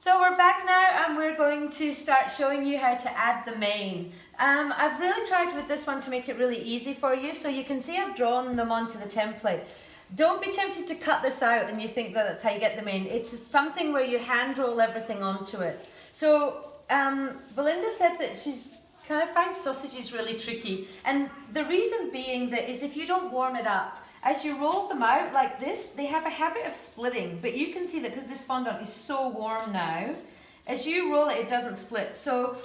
So we're back now and we're going to start showing you how to add the mane. I've really tried with this one to make it really easy for you, so you can see I've drawn them onto the template. Don't be tempted to cut this out and you think that that's how you get the mane. It's something where you hand roll everything onto it. So Belinda said that she's kind of finds sausages really tricky, and the reason being that is if you don't warm it up, as you roll them out like this, they have a habit of splitting, but you can see that because this fondant is so warm now, as you roll it, it doesn't split. So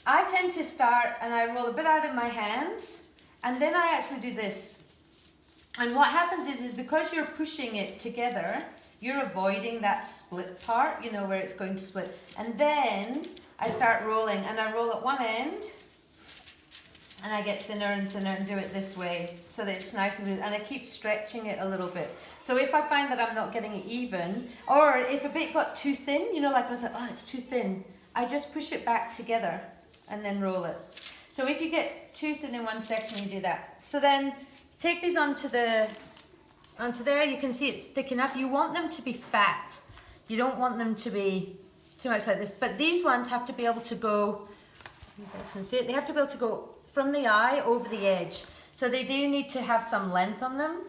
I tend to start and I roll a bit out of my hands, and then I actually do this. And what happens is because you're pushing it together, you're avoiding that split part, you know, where it's going to split. And then I start rolling, and I roll at one end, and I get thinner and thinner and do it this way so that it's nice and smooth, and I keep stretching it a little bit. So if I find that I'm not getting it even, or if a bit got too thin, you know, like I was like, oh, it's too thin, I just push it back together and then roll it. So if you get too thin in one section, you do that. So then take these onto there. You can see it's thick enough. You want them to be fat. You don't want them to be too much like this, but these ones have to be able to go, you guys can see it, they have to be able to go from the eye over the edge. So they do need to have some length on them.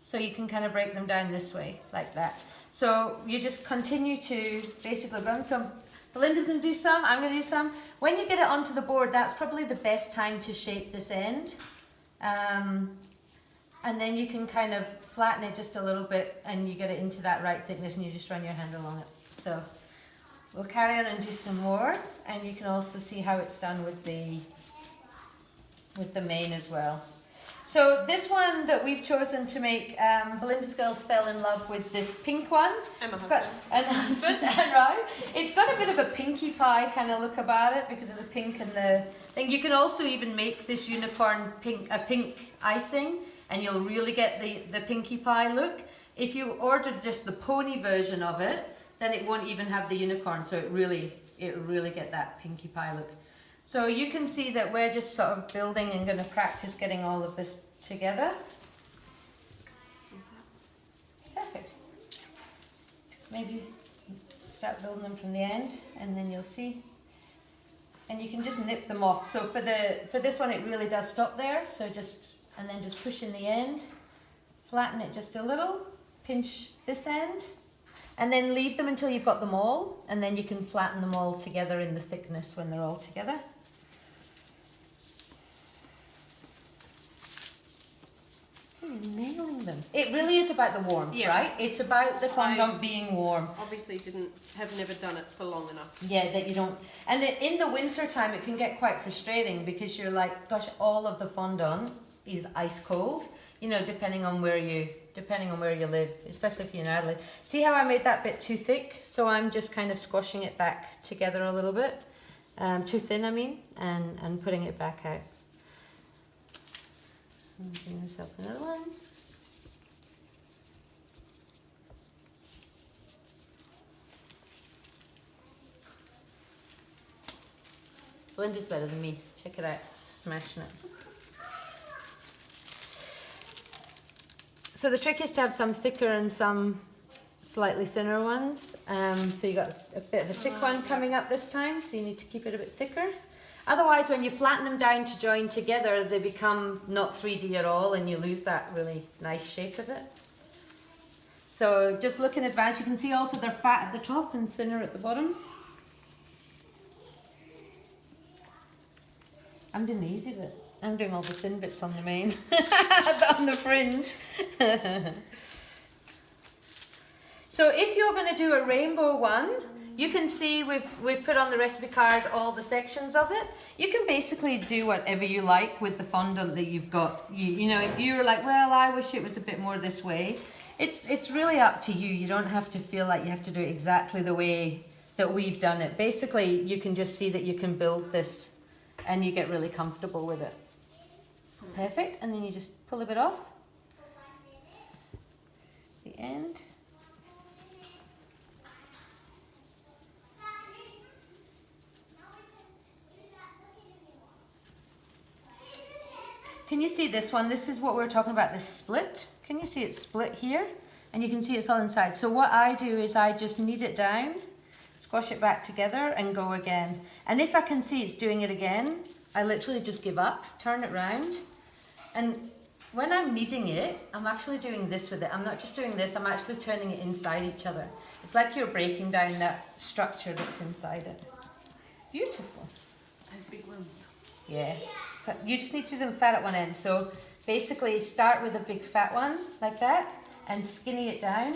So you can kind of break them down this way, like that. So you just continue to basically run some. Belinda's going to do some, I'm going to do some. When you get it onto the board, that's probably the best time to shape this end. And then you can kind of flatten it just a little bit and you get it into that right thickness and you just run your hand along it. So we'll carry on and do some more, and you can also see how it's done with the mane as well. So this one that we've chosen to make, Belinda's girls fell in love with this pink one. And my husband. And right. It's got a bit of a pinkie pie kind of look about it because of the pink and the thing. You can also even make this unicorn pink icing, and you'll really get the pinkie pie look. If you ordered just the pony version of it, then it won't even have the unicorn, so it really get that pinkie pie look. So you can see that we're just sort of building and going to practice getting all of this together. Perfect. Maybe start building them from the end, and then you'll see. And you can just nip them off. So for this one, it really does stop there. So and then just push in the end, flatten it just a little, pinch this end, and then leave them until you've got them all, and then you can flatten them all together in the thickness when they're all together. So you're nailing them. It really is about the warmth, Yeah. right? It's about the fondant being warm. Obviously have never done it for long enough. Yeah, that you don't. And in the winter time, it can get quite frustrating because you're like, gosh, all of the fondant is ice cold. You know, depending on where you live, especially if you're in Adelaide. See how I made that bit too thick? So I'm just kind of squashing it back together a little bit. Too thin, I mean, and putting it back out. I'm giving myself another one. Belinda's better than me. Check it out. Smashing it. So the trick is to have some thicker and some slightly thinner ones. So you got a bit of a thick one coming up this time, so you need to keep it a bit thicker. Otherwise, when you flatten them down to join together, they become not 3D at all, and you lose that really nice shape of it. So just look in advance. You can see also they're fat at the top and thinner at the bottom. I'm doing the easy bit. I'm doing all the thin bits on the mane, on the fringe. So if you're going to do a rainbow one, you can see we've put on the recipe card all the sections of it. You can basically do whatever you like with the fondant that you've got. You know, if you're like, well, I wish it was a bit more this way, it's really up to you. You don't have to feel like you have to do it exactly the way that we've done it. Basically, you can just see that you can build this and you get really comfortable with it. Perfect, and then you just pull a bit off the end. Can you see this one? This is what we're talking about, this split. Can you see it split here? And you can see it's all inside. So what I do is I just knead it down. squash it back together and go again. And if I can see it's doing it again, I literally just give up, turn it round. And when I'm kneading it, I'm actually doing this with it. I'm not just doing this, I'm actually turning it inside each other. It's like you're breaking down that structure that's inside it. Beautiful. Those big ones. Yeah. You just need to do them fat at one end. So basically start with a big fat one like that and skinny it down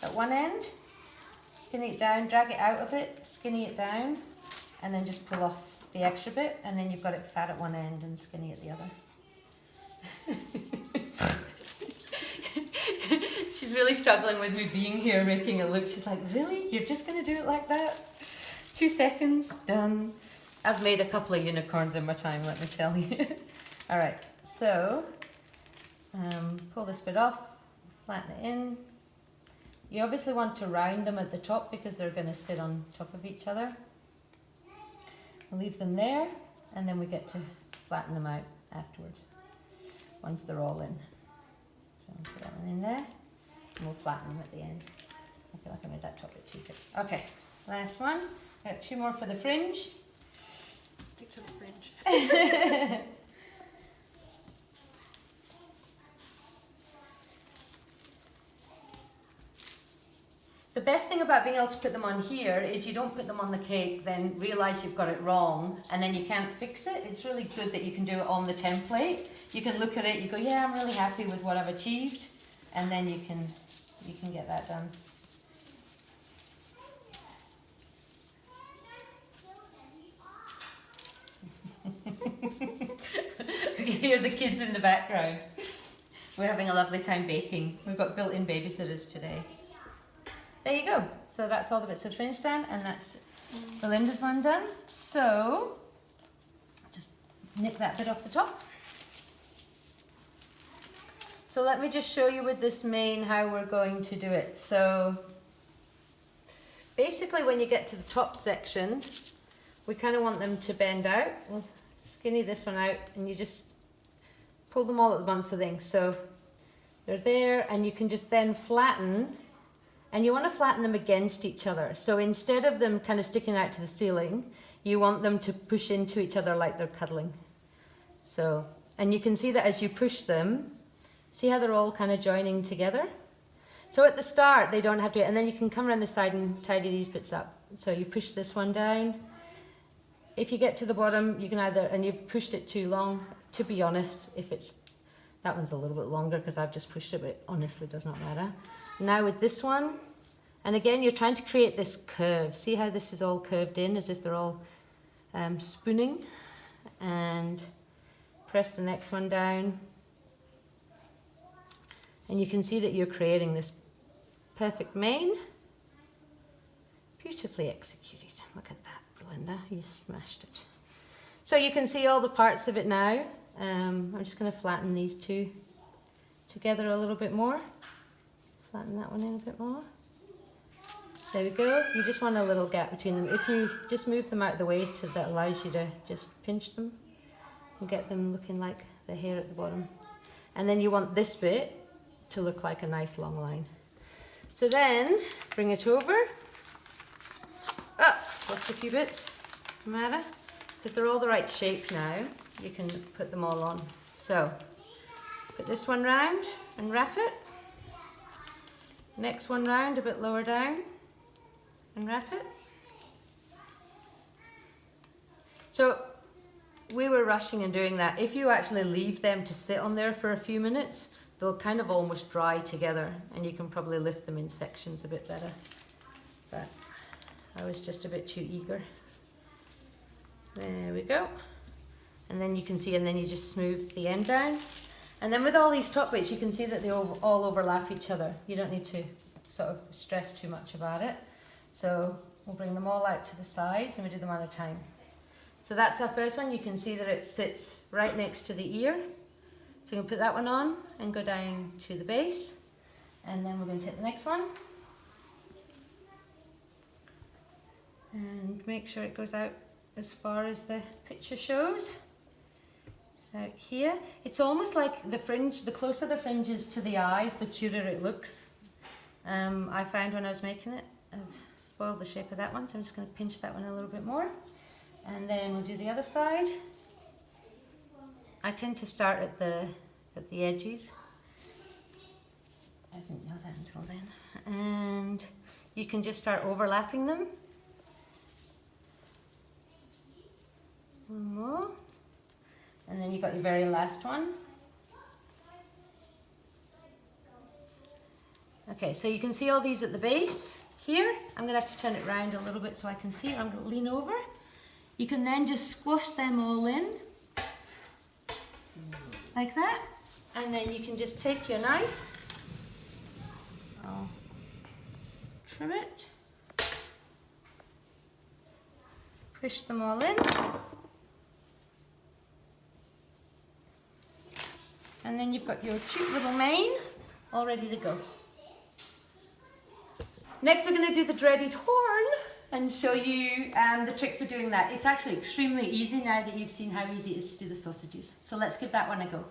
at one end. Skinny it down, drag it out a bit, skinny it down, and then just pull off the extra bit, and then you've got it fat at one end and skinny at the other. She's really struggling with me being here making it look. She's like, really? You're just going to do it like that? 2 seconds, done. I've made a couple of unicorns in my time, let me tell you. All right, so pull this bit off, flatten it in. You obviously want to round them at the top because they're going to sit on top of each other. We'll leave them there, and then we get to flatten them out afterwards once they're all in. So I'll put that one in there, and we'll flatten them at the end. I feel like I made that top bit too thick. Okay, last one. I got 2 more for the fringe. Stick to the fringe. The best thing about being able to put them on here is you don't put them on the cake, then realise you've got it wrong, and then you can't fix it. It's really good that you can do it on the template. You can look at it, you go, yeah, I'm really happy with what I've achieved, and then you can get that done. You can hear the kids in the background. We're having a lovely time baking. We've got built-in babysitters today. There you go. So that's all the bits of fringe done, and that's Belinda's one done. So just nick that bit off the top. So let me just show you with this mane how we're going to do it. So basically when you get to the top section, we kind of want them to bend out. We'll skinny this one out, and you just pull them all at once, I think. So they're there, and you can just then flatten. And you want to flatten them against each other. So instead of them kind of sticking out to the ceiling, you want them to push into each other like they're cuddling. So, and you can see that as you push them, see how they're all kind of joining together? So at the start, they don't have to, and then you can come around the side and tidy these bits up. So you push this one down. If you get to the bottom, you can either, and you've pushed it too long, to be honest, if it's, that one's a little bit longer because I've just pushed it, but it honestly does not matter. Now with this one, and again you're trying to create this curve. See how this is all curved in as if they're all spooning, and press the next one down, and you can see that you're creating this perfect mane. Beautifully executed. Look at that, Belinda, you smashed it. So you can see all the parts of it now. I'm just going to flatten these two together a little bit more. Flatten that one in a bit more. There we go. You just want a little gap between them. If you just move them out of the way, that allows you to just pinch them and get them looking like the hair at the bottom. And then you want this bit to look like a nice long line. So then, bring it over. Oh, lost a few bits. Doesn't matter. Because they're all the right shape now, you can put them all on. So, put this one round and wrap it. Next one round, a bit lower down, and wrap it. So we were rushing and doing that. If you actually leave them to sit on there for a few minutes, they'll kind of almost dry together, and you can probably lift them in sections a bit better. But I was just a bit too eager. There we go. And then you can see, and then you just smooth the end down. And then with all these top bits, you can see that they all overlap each other. You don't need to sort of stress too much about it. So we'll bring them all out to the sides, and we do them at a time. So that's our first one. You can see that it sits right next to the ear. So you can put that one on and go down to the base. And then we're going to take the next one. And make sure it goes out as far as the picture shows. So here, it's almost like the fringe, the closer the fringe is to the eyes, the cuter it looks. I found when I was making it. I've spoiled the shape of that one, so I'm just going to pinch that one a little bit more. And then we'll do the other side. I tend to start at the edges. I didn't know that until then. And you can just start overlapping them. One more. And then you've got your very last one. Okay, so you can see all these at the base here. I'm going to have to turn it around a little bit so I can see it. I'm going to lean over. You can then just squash them all in like that, and then you can just take your knife, I'll trim it, push them all in, and then you've got your cute little mane all ready to go. Next we're going to do the dreaded horn and show you the trick for doing that. It's actually extremely easy now that you've seen how easy it is to do the sausages. So let's give that one a go.